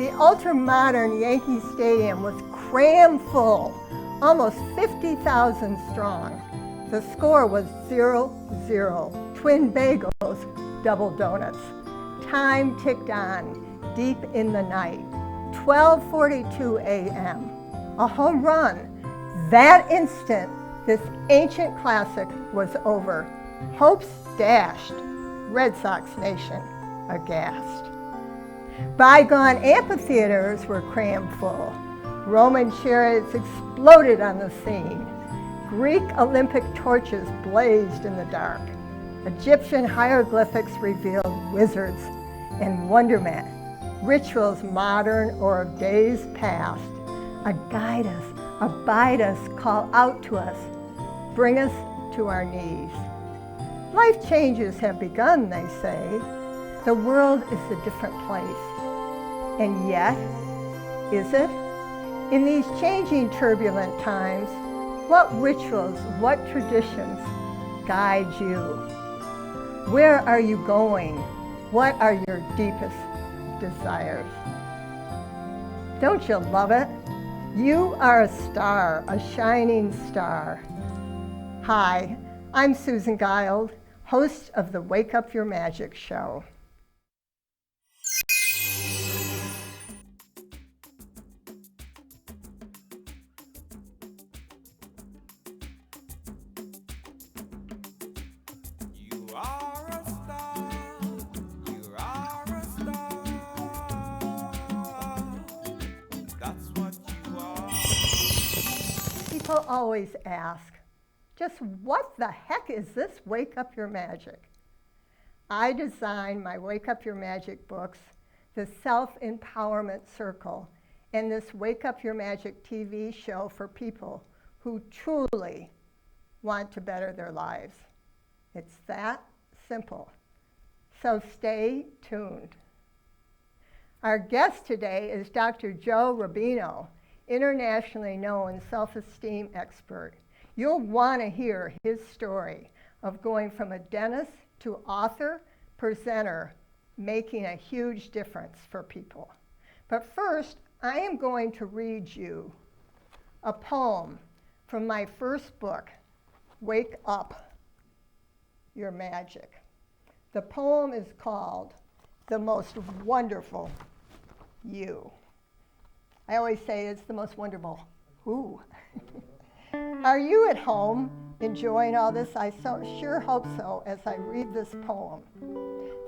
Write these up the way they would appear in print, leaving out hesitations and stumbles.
The ultra-modern Yankee Stadium was crammed full, almost 50,000 strong. The score was 0-0, twin bagels, double donuts. Time ticked on, deep in the night. 12:42 a.m., a home run. That instant, this ancient classic was over. Hopes dashed, Red Sox Nation aghast. Bygone amphitheaters were crammed full. Roman chariots exploded on the scene. Greek Olympic torches blazed in the dark. Egyptian hieroglyphics revealed wizards and wonderment, rituals modern or of days past. Guide us, abide us, call out to us, bring us to our knees. Life changes have begun, they say. The world is a different place. And yet, is it? In these changing, turbulent times, what rituals, what traditions guide you? Where are you going? What are your deepest desires? Don't you love it? You are a star, a shining star. Hi, I'm Susan Giles, host of the Wake Up Your Magic show. People always ask, just what the heck is this Wake Up Your Magic? I designed my Wake Up Your Magic books, the Self-Empowerment Circle, and this Wake Up Your Magic TV show for people who truly want to better their lives. It's that simple. So stay tuned. Our guest today is Dr. Joe Rubino, internationally known self-esteem expert. You'll want to hear his story of going from a dentist to author, presenter, making a huge difference for people. But first, I am going to read you a poem from my first book, Wake Up Your Magic. The poem is called The Most Wonderful You. I always say it's the most wonderful who. Are you at home enjoying all this? I sure hope so as I read this poem.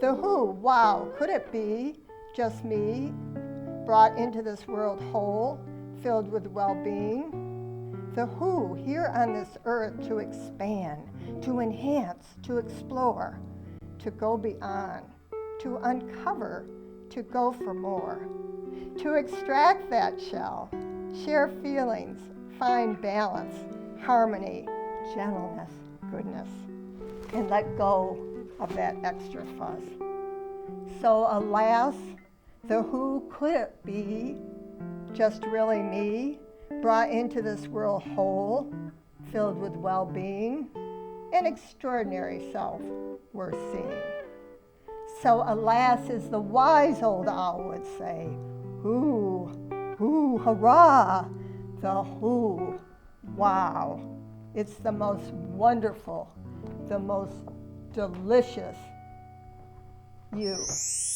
The who, wow, could it be just me brought into this world whole, filled with well-being? The who here on this earth to expand, to enhance, to explore, to go beyond, to uncover, to go for more. To extract that shell, share feelings, find balance, harmony, gentleness, goodness, and let go of that extra fuss. So alas, the who could it be, just really me, brought into this world whole, filled with well-being, an extraordinary self worth seeing. So alas, as the wise old owl would say, who, hurrah, the who, wow. It's the most wonderful, the most delicious you.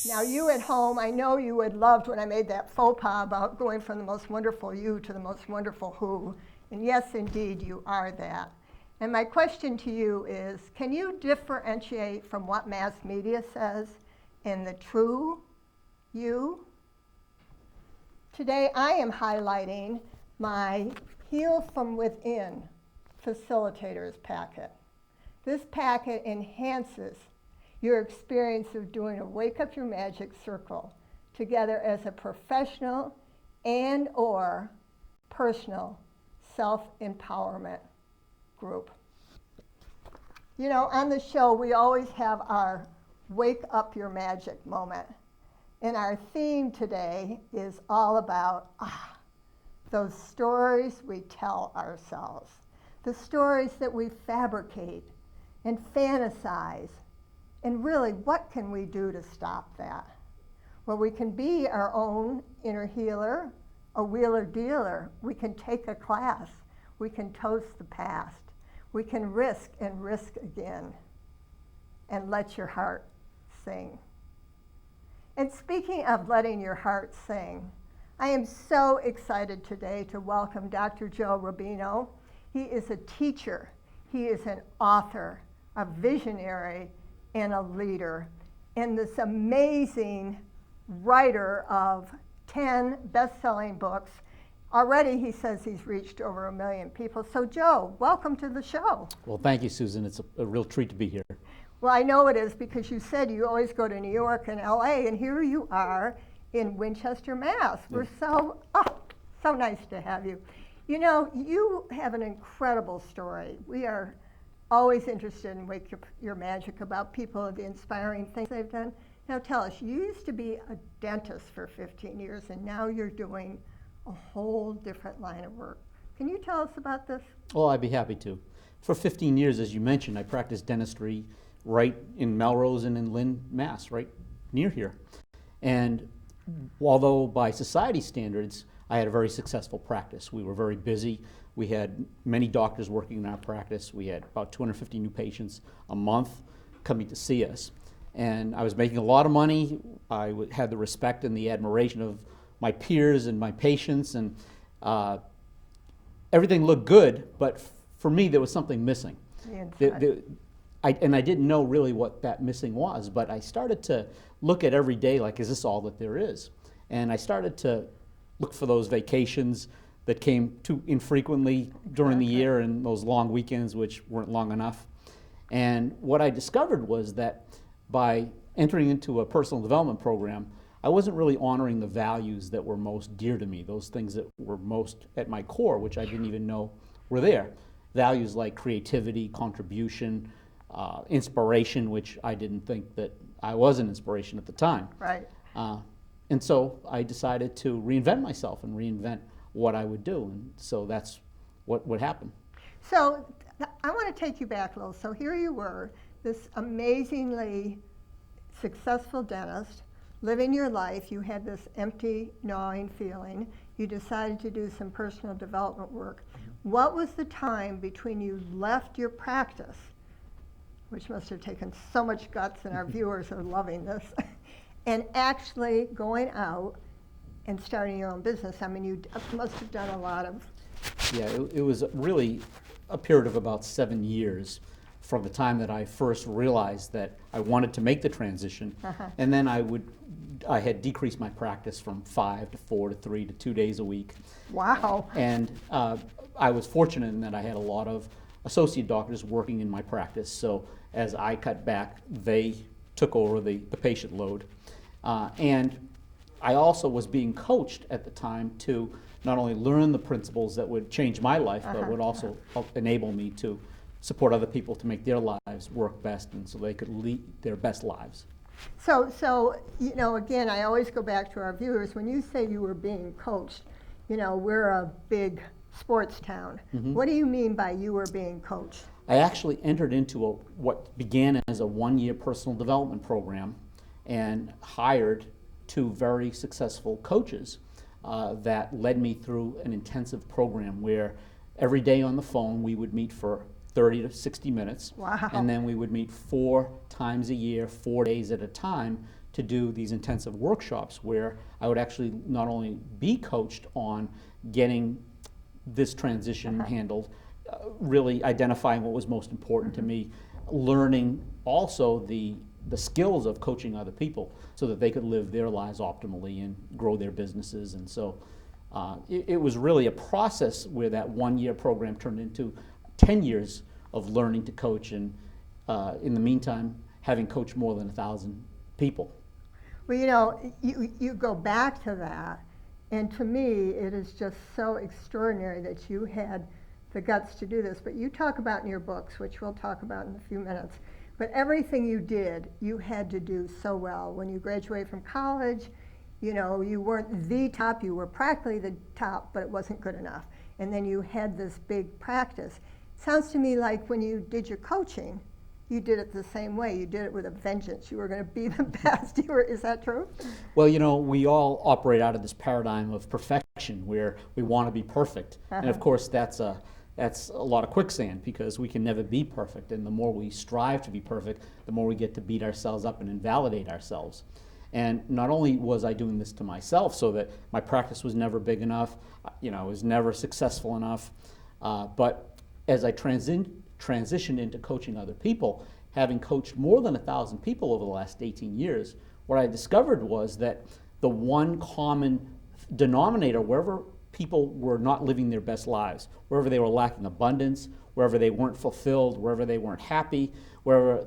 Now you at home, I know you had loved when I made that faux pas about going from the most wonderful you to the most wonderful who. And yes, indeed, you are that. And my question to you is, can you differentiate from what mass media says and the true you? Today I am highlighting my Heal From Within Facilitators packet. This packet enhances your experience of doing a Wake Up Your Magic circle together as a professional and or personal self-empowerment group. You know, on the show we always have our Wake Up Your Magic moment. And our theme today is all about those stories we tell ourselves, the stories that we fabricate and fantasize. And really, what can we do to stop that? Well, we can be our own inner healer, a wheeler dealer. We can take a class. We can toast the past. We can risk and risk again and let your heart sing. And speaking of letting your heart sing, I am so excited today to welcome Dr. Joe Rubino. He is a teacher. He is an author, a visionary, and a leader, and this amazing writer of 10 best-selling books. Already he says he's reached over 1 million people. So Joe, welcome to the show. Well, thank you, Susan. It's a real treat to be here. Well, I know it is because you said you always go to New York and LA, and here you are in Winchester, Mass. We're so nice to have you. You know, you have an incredible story. We are always interested in Wake Up Your Magic about people, the inspiring things they've done. Now tell us, you used to be a dentist for 15 years, and now you're doing a whole different line of work. Can you tell us about this? Well, I'd be happy to. For 15 years, as you mentioned, I practiced dentistry right in Melrose and in Lynn, Mass, right near here. And although by society standards, I had a very successful practice. We were very busy. We had many doctors working in our practice. We had about 250 new patients a month coming to see us. And I was making a lot of money. I had the respect and the admiration of my peers and my patients, and everything looked good, but for me there was something missing. I didn't know really what that missing was, but I started to look at every day like, is this all that there is? And I started to look for those vacations that came too infrequently during the year, and those long weekends which weren't long enough. And what I discovered was that by entering into a personal development program, I wasn't really honoring the values that were most dear to me, those things that were most at my core, which I didn't even know were there. Values like creativity, contribution, inspiration, which I didn't think that I was an inspiration at the time. Right. And so I decided to reinvent myself and reinvent what I would do, and so that's what happened. So I want to take you back a little. So here you were, this amazingly successful dentist, living your life. You had this empty, gnawing feeling. You decided to do some personal development work. What was the time between you left your practice, which must have taken so much guts, and our viewers are loving this, and actually going out and starting your own business? I mean, you must have done a lot of... Yeah, it was really a period of about 7 years from the time that I first realized that I wanted to make the transition. And then I had decreased my practice from 5 to 4 to 3 to 2 days a week. Wow. And I was fortunate in that I had a lot of associate doctors working in my practice. So as I cut back, they took over the patient load. And I also was being coached at the time to not only learn the principles that would change my life, but would also help enable me to support other people to make their lives work best, and so they could lead their best lives. So you know, again, I always go back to our viewers. When you say you were being coached, you know, we're a big sports town. What do you mean by you were being coached? I actually entered into what began as a 1-year personal development program and hired 2 very successful coaches that led me through an intensive program where every day on the phone we would meet for 30 to 60 minutes. Wow. And then we would meet 4 times a year, 4 days at a time, to do these intensive workshops where I would actually not only be coached on getting this transition handled, really identifying what was most important to me, learning also the skills of coaching other people so that they could live their lives optimally and grow their businesses. And so it was really a process where that 1-year program turned into 10 years of learning to coach, and in the meantime, having coached more than 1,000 people. Well, you know, you go back to that, and to me, it is just so extraordinary that you had the guts to do this. But you talk about in your books, which we'll talk about in a few minutes, but everything you did, you had to do so well. When you graduated from college, you know, you weren't the top, you were practically the top, but it wasn't good enough. And then you had this big practice. Sounds to me like when you did your coaching, you did it the same way. You did it with a vengeance. You were going to be the best. Is that true? Well, we all operate out of this paradigm of perfection where we want to be perfect. And of course, that's a lot of quicksand because we can never be perfect. And the more we strive to be perfect, the more we get to beat ourselves up and invalidate ourselves. And not only was I doing this to myself so that my practice was never big enough, I was never successful enough, but as I transitioned into coaching other people, having coached more than 1,000 people over the last 18 years, what I discovered was that the one common denominator wherever people were not living their best lives, wherever they were lacking abundance, wherever they weren't fulfilled, wherever they weren't happy, wherever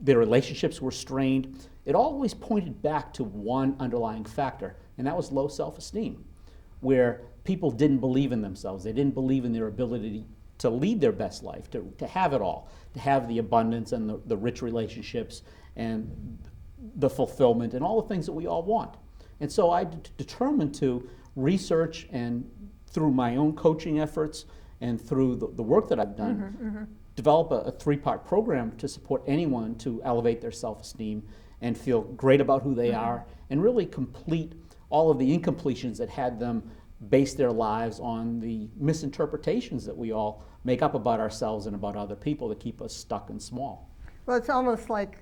their relationships were strained, it always pointed back to one underlying factor, and that was low self-esteem, where people didn't believe in themselves. They didn't believe in their ability to lead their best life, to have it all, to have the abundance and the rich relationships and the fulfillment and all the things that we all want. And so I determined to research and through my own coaching efforts and through the work that I've done, develop a 3-part program to support anyone to elevate their self-esteem and feel great about who they are and really complete all of the incompletions that had them base their lives on the misinterpretations that we all make up about ourselves and about other people that keep us stuck and small. Well, it's almost like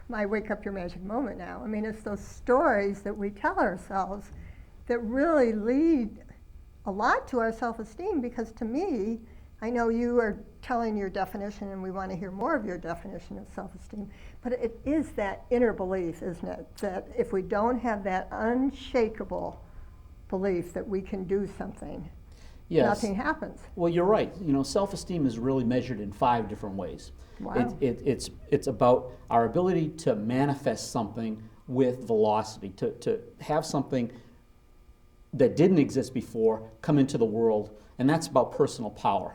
my Wake Up Your Magic moment now. I mean, it's those stories that we tell ourselves that really lead a lot to our self-esteem, because to me, I know you are telling your definition and we want to hear more of your definition of self-esteem, but it is that inner belief, isn't it, that if we don't have that unshakable belief that we can do something, yes, nothing happens. Well, you're right. Self-esteem is really measured in 5 different ways. Wow. It's about our ability to manifest something with velocity, to have something that didn't exist before come into the world, and that's about personal power.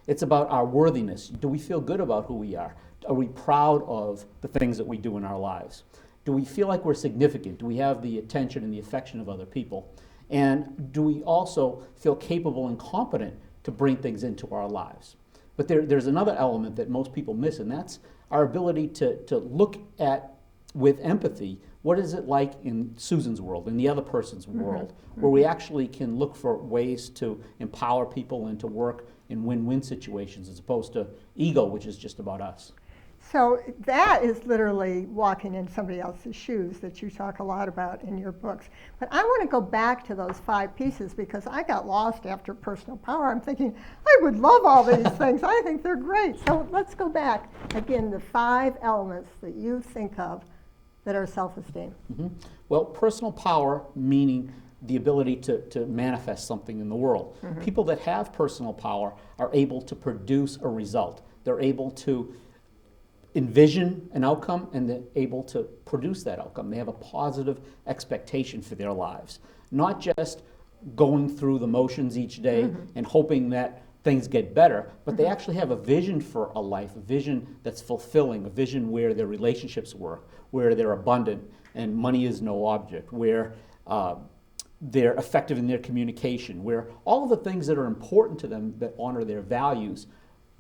It's about our worthiness. Do we feel good about who we are? Are we proud of the things that we do in our lives? Do we feel like we're significant? Do we have the attention and the affection of other people? And do we also feel capable and competent to bring things into our lives? But there's another element that most people miss, and that's our ability to look at, with empathy, what is it like in Susan's world, in the other person's world, where we actually can look for ways to empower people and to work in win-win situations as opposed to ego, which is just about us. So that is literally walking in somebody else's shoes that you talk a lot about in your books. But I want to go back to those 5 pieces because I got lost after personal power. I'm thinking, I would love all these things. I think they're great. So let's go back. Again, the 5 elements that you think of that are self-esteem. Well, personal power, meaning the ability to manifest something in the world. People that have personal power are able to produce a result. They're able to envision an outcome and they're able to produce that outcome. They have a positive expectation for their lives, not just going through the motions each day and hoping that things get better, but they actually have a vision for a life, a vision that's fulfilling, a vision where their relationships work, where they're abundant and money is no object, where they're effective in their communication, where all of the things that are important to them that honor their values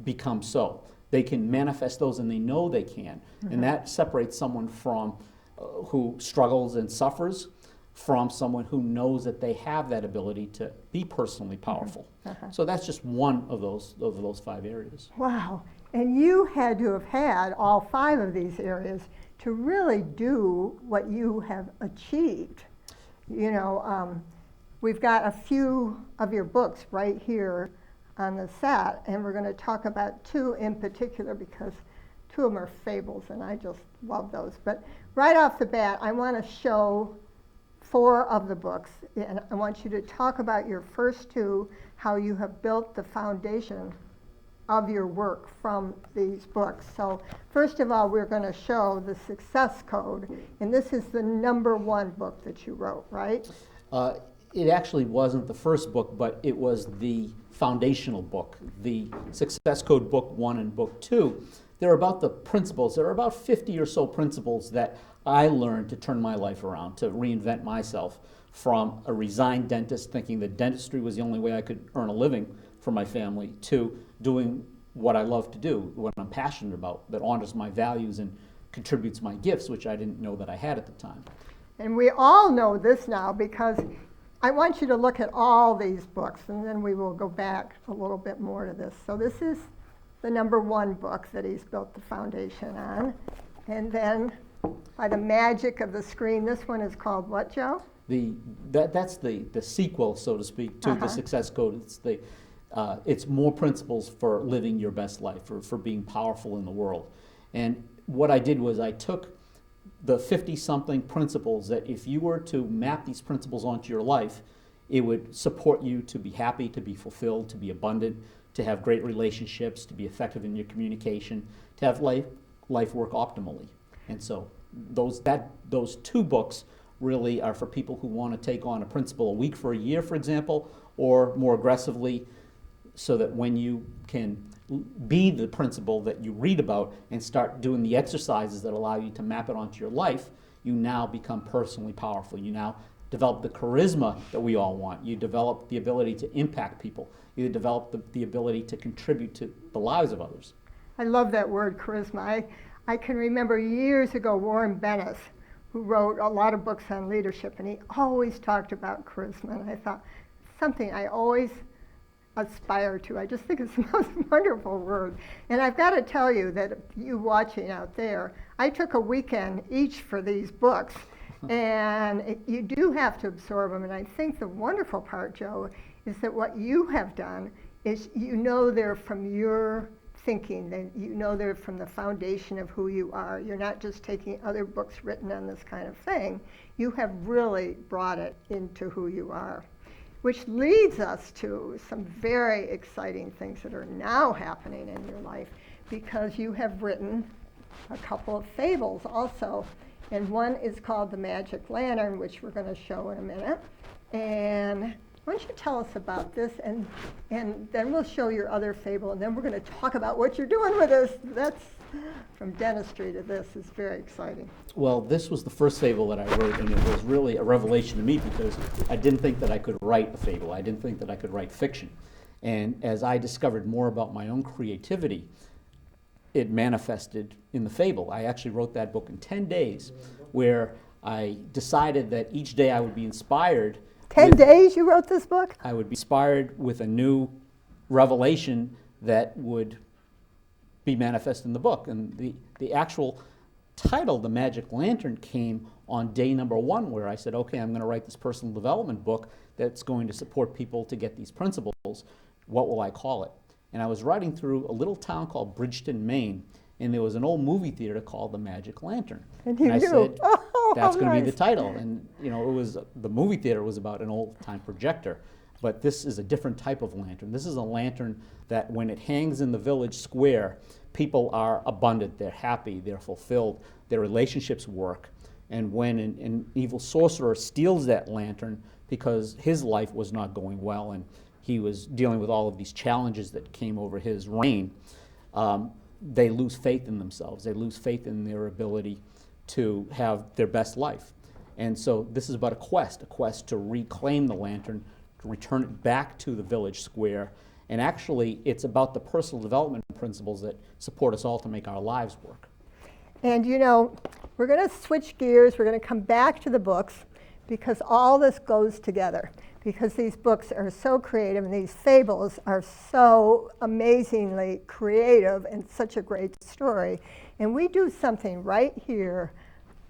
become so. They can manifest those and they know they can. And that separates someone from who struggles and suffers from someone who knows that they have that ability to be personally powerful. So that's just one of those 5 areas. Wow. And you had to have had all 5 of these areas to really do what you have achieved. We've got a few of your books right here on the set, and we're going to talk about 2 in particular because 2 of them are fables, and I just love those. But right off the bat, I want to show 4 of the books, and I want you to talk about your first 2, how you have built the foundation of your work from these books. So first of all, we're going to show the Success Code, and this is the #1 book that you wrote, right? It actually wasn't the first book, but it was the foundational book, the Success Code Book 1 and Book 2. They're about the principles. There are about 50 or so principles that I learned to turn my life around, to reinvent myself from a resigned dentist thinking that dentistry was the only way I could earn a living for my family to doing what I love to do, what I'm passionate about, that honors my values and contributes my gifts, which I didn't know that I had at the time. And we all know this now because I want you to look at all these books, and then we will go back a little bit more to this. So this is the number 1 book that he's built the foundation on. And then by the magic of the screen, this one is called what, Joe? That's the sequel, so to speak, to the Success Code. It's more principles for living your best life, for being powerful in the world. And what I did was I took the 50-something principles that if you were to map these principles onto your life, it would support you to be happy, to be fulfilled, to be abundant, to have great relationships, to be effective in your communication, to have life work optimally. And so those 2 books really are for people who want to take on a principle a week for a year, for example, or more aggressively, so that when you can be the principle that you read about and start doing the exercises that allow you to map it onto your life, you now become personally powerful. You now develop the charisma that we all want. You develop the ability to impact people. You develop the ability to contribute to the lives of others. I love that word, charisma. I can remember years ago Warren Bennis, who wrote a lot of books on leadership, and he always talked about charisma. And I thought, something I always aspire to. I just think it's the most wonderful word. And I've got to tell you that you watching out there, I took a weekend each for these books. And you do have to absorb them. And I think the wonderful part, Joe, is that what you have done is you know they're from your thinking, that you know they're from the foundation of who you are. You're not just taking other books written on this kind of thing. You have really brought it into who you are. Which leads us to some very exciting things that are now happening in your life, because you have written a couple of fables also. And one is called The Magic Lantern, which we're going to show in a minute. And why don't you tell us about this, and then we'll show your other fable, and then we're going to talk about what you're doing with this. That's from dentistry to this is very exciting. Well, this was the first fable that I wrote, and it was really a revelation to me because I didn't think that I could write a fable. I didn't think that I could write fiction. And as I discovered more about my own creativity, it manifested in the fable. I actually wrote that book in 10 days, where I decided that each day I would be inspired. 10 days you wrote this book? I would be inspired with a new revelation that would be manifest in the book. And the actual title, The Magic Lantern, came on day number 1, where I said, okay, I'm going to write this personal development book that's going to support people to get these principles. What will I call it? And I was riding through a little town called Bridgeton, Maine, and there was an old movie theater called The Magic Lantern. And you I knew. said, that's going to nice. be the title. And it was the movie theater was about an old-time projector, but this is a different type of lantern. This is a lantern that when it hangs in the village square, people are abundant, they're happy, they're fulfilled, their relationships work. And when an evil sorcerer steals that lantern because his life was not going well and he was dealing with all of these challenges that came over his reign, they lose faith in themselves. They lose faith in their ability to have their best life. And so this is about a quest to reclaim the lantern, to return it back to the village square. And actually, it's about the personal development principles that support us all to make our lives work. And we're going to switch gears. We're going to come back to the books, because all this goes together. Because these books are so creative and these fables are so amazingly creative and such a great story. And we do something right here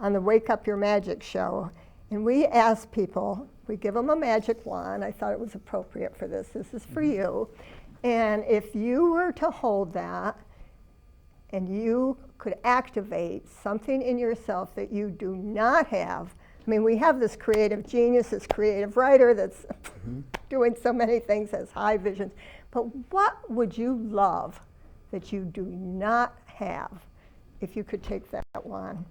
on the Wake Up Your Magic show. And we ask people, we give them a magic wand. I thought it was appropriate for this. This is for you. And if you were to hold that and you could activate something in yourself that you do not have. I mean, we have this creative genius, this creative writer that's doing so many things, has high visions. But what would you love that you do not have if you could take that wand?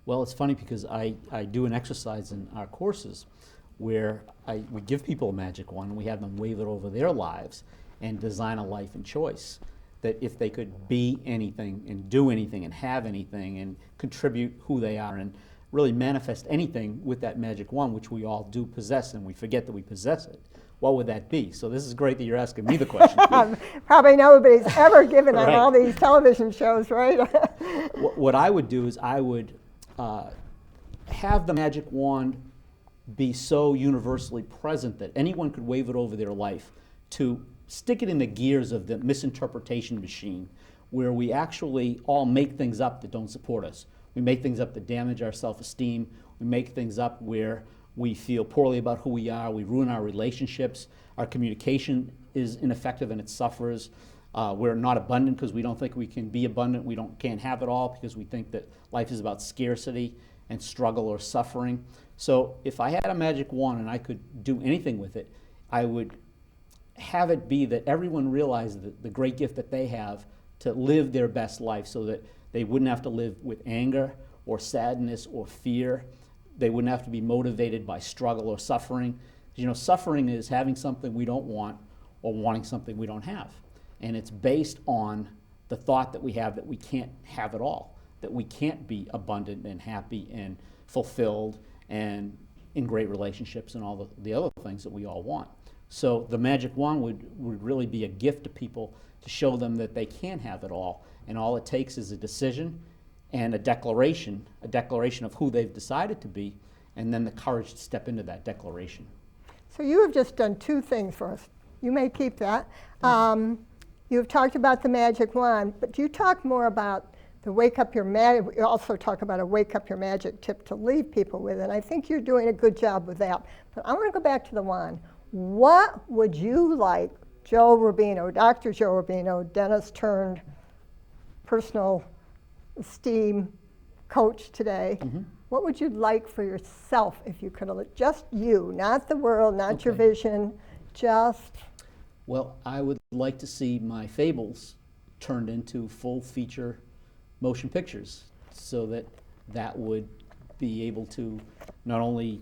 Well, it's funny because I do an exercise in our courses where we give people a magic wand and we have them wave it over their lives and design a life and choice. That if they could be anything and do anything and have anything and contribute who they are and really manifest anything with that magic wand, which we all do possess, and we forget that we possess it. what would that be? So this is great that you're asking me the question. Probably nobody's ever given on Right. all these television shows, right? What I would do is I would have the magic wand be so universally present that anyone could wave it over their life to stick it in the gears of the misinterpretation machine, where we actually all make things up that don't support us. We make things up that damage our self-esteem. We make things up where we feel poorly about who we are. We ruin our relationships. Our communication is ineffective and it suffers. We're not abundant because we don't think we can be abundant. We can't have it all because we think that life is about scarcity and struggle or suffering. So if I had a magic wand and I could do anything with it, I would have it be that everyone realized the great gift that they have to live their best life, so that they wouldn't have to live with anger or sadness or fear. They wouldn't have to be motivated by struggle or suffering. You know, suffering is having something we don't want or wanting something we don't have. And it's based on the thought that we have that we can't have it all, that we can't be abundant and happy and fulfilled and in great relationships and all the other things that we all want. So the magic wand would really be a gift to people to show them that they can have it all. And all it takes is a decision and a declaration of who they've decided to be, and then the courage to step into that declaration. So you have just done two things for us. You may keep that. You've talked about the magic wand, but you talk more about the wake up your magic. You also talk about a wake up your magic tip to leave people with, and I think you're doing a good job with that. But I want to go back to the wand. What would you like Joe Rubino, Dr. Joe Rubino, dentist turned personal esteem coach today, what would you like for yourself if you could, just you, not the world, not your vision, just... Well, I would like to see my fables turned into full feature motion pictures, so that would be able to not only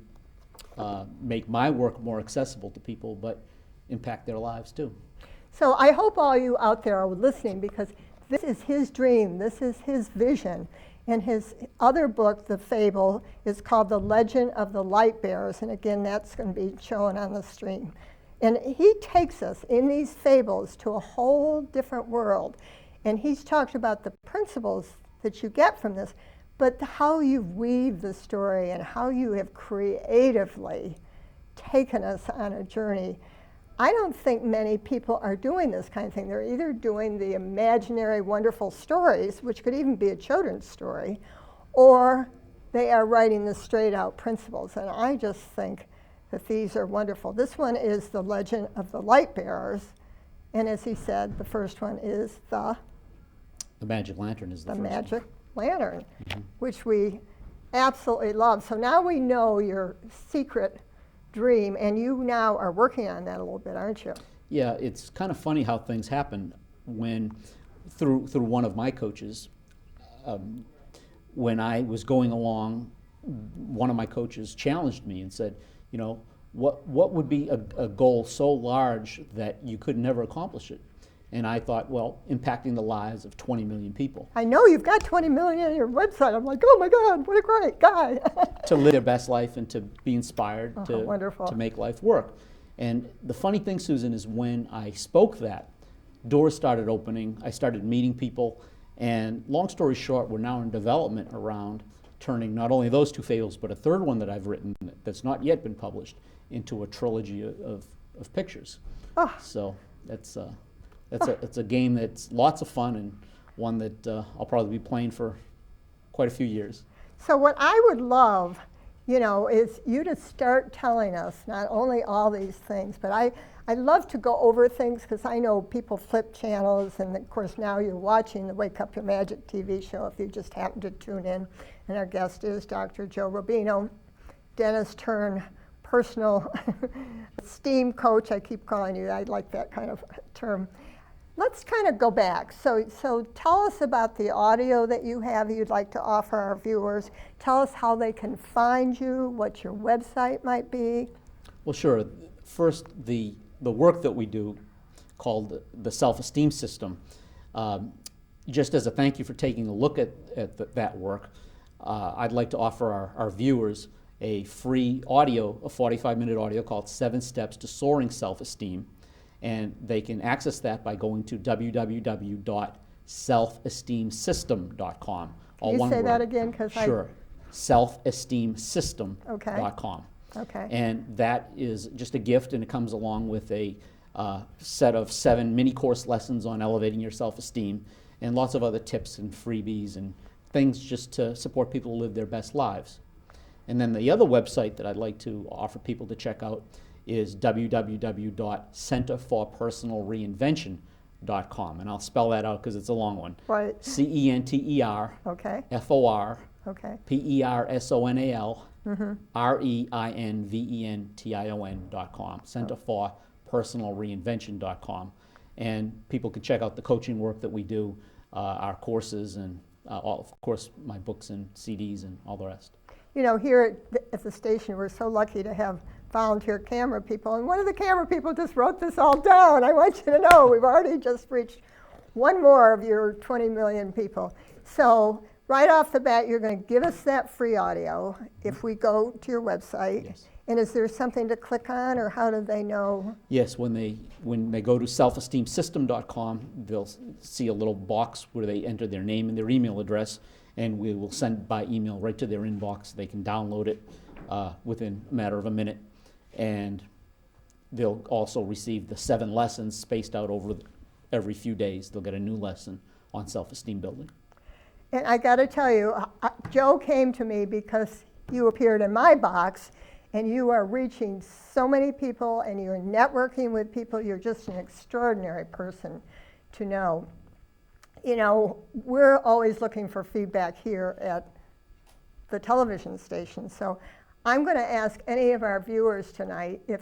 make my work more accessible to people, but impact their lives too. So I hope all you out there are listening, because this is his dream, this is his vision. And his other book, The Fable, is called The Legend of the Light Bearers, and again, that's going to be shown on the stream. And he takes us in these fables to a whole different world. And he's talked about the principles that you get from this, but how you weave the story and how you have creatively taken us on a journey. I don't think many people are doing this kind of thing. They're either doing the imaginary, wonderful stories, which could even be a children's story, or they are writing the straight-out principles. And I just think that these are wonderful. This one is The Legend of the Light Bearers, and as he said, the first one is The Magic Lantern is the first Magic Lantern, which we absolutely love. So now we know your secret dream, and you now are working on that a little bit, aren't you? Yeah, it's kind of funny how things happen when, through one of my coaches, when I was going along, one of my coaches challenged me and said, you know, what would be a goal so large that you could never accomplish it? And I thought, well, impacting the lives of 20 million people. I know you've got 20 million on your website. I'm like, oh my God, what a great guy. To live their best life and to be inspired to make life work. And the funny thing, Susan, is when I spoke that, doors started opening, I started meeting people, and long story short, we're now in development around turning not only those two fables, but a third one that I've written that's not yet been published into a trilogy of pictures. Oh. So it's a game that's lots of fun, and one that I'll probably be playing for quite a few years. So what I would love, you know, is you to start telling us not only all these things, but I love to go over things, because I know people flip channels, and of course now you're watching the Wake Up Your Magic TV show if you just happen to tune in. And our guest is Dr. Joe Rubino, dentist turned personal esteem coach. I keep calling you, I like that kind of term. Let's kind of go back. So tell us about the audio that you have you'd like to offer our viewers. Tell us how they can find you, what your website might be. Well, sure. First, the work that we do, called the Self-Esteem System, just as a thank you for taking a look at that work, I'd like to offer our viewers a free audio, a 45-minute audio called 7 Steps to Soaring Self-Esteem. And they can access that by going to www.selfesteemsystem.com. Can you say that again? Sure. Selfesteemsystem.com. Okay. And that is just a gift, and it comes along with a set of 7 mini course lessons on elevating your self-esteem and lots of other tips and freebies and things just to support people to live their best lives. And then the other website that I'd like to offer people to check out is www.centerforpersonalreinvention.com. And I'll spell that out because it's a long one. Right. CENTER Okay. FOR Okay. PERSONAL REINVENTION.com. Centerforpersonalreinvention.com. And people can check out the coaching work that we do, our courses, and of course my books and CDs and all the rest. You know, here at the station, we're so lucky to have volunteer camera people, and one of the camera people just wrote this all down. I want you to know we've already just reached one more of your 20 million people. So right off the bat, you're going to give us that free audio if we go to your website. Yes. And is there something to click on, or how do they know? Yes, when they go to selfesteemsystem.com, they'll see a little box where they enter their name and their email address, and we will send by email right to their inbox. They can download it within a matter of a minute, and they'll also receive the 7 lessons spaced out over every few days. They'll get a new lesson on self-esteem building. And I got to tell you, Joe came to me because you appeared in my box, and you are reaching so many people, and you're networking with people. You're just an extraordinary person to know. You know, we're always looking for feedback here at the television station. So I'm going to ask any of our viewers tonight if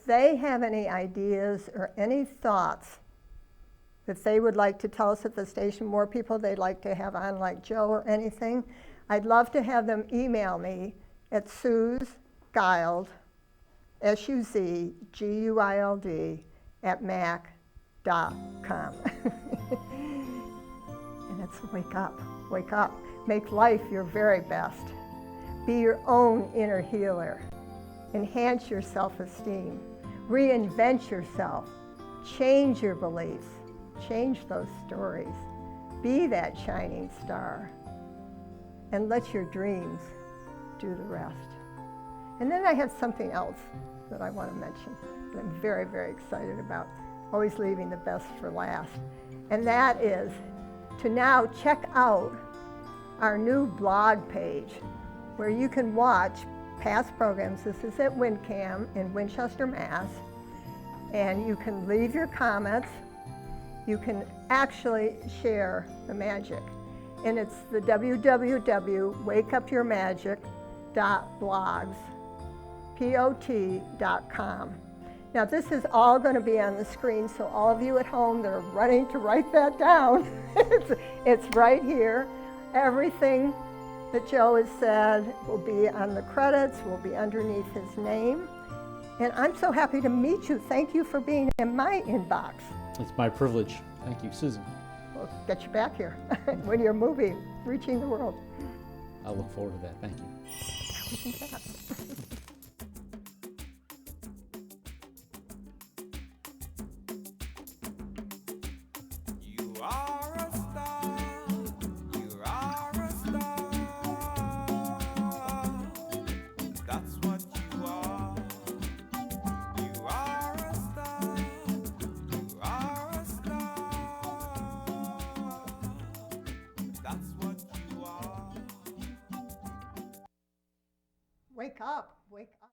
they have any ideas or any thoughts that they would like to tell us at the station, more people they'd like to have on like Joe or anything. I'd love to have them email me at SuzGuild, SUZGUILD, @mac.com. And it's wake up, make life your very best. Be your own inner healer. Enhance your self-esteem. Reinvent yourself. Change your beliefs. Change those stories. Be that shining star. And let your dreams do the rest. And then I have something else that I want to mention that I'm very, very excited about, always leaving the best for last. And that is to now check out our new blog page where you can watch past programs. This is at WinCam in Winchester, Mass. And you can leave your comments. You can actually share the magic. And it's the www.wakeupyourmagic.blogspot.com. Now this is all going to be on the screen, so all of you at home that are running to write that down, it's right here. Everything that Joe has said will be on the credits, will be underneath his name. And I'm so happy to meet you. Thank you for being in my inbox. It's my privilege. Thank you, Susan. We'll get you back here when your movie, Reaching the World. I look forward to that. Thank you. You are a star. You are a star. That's what you are. You are a star. You are a star. That's what you are. Wake up, wake up.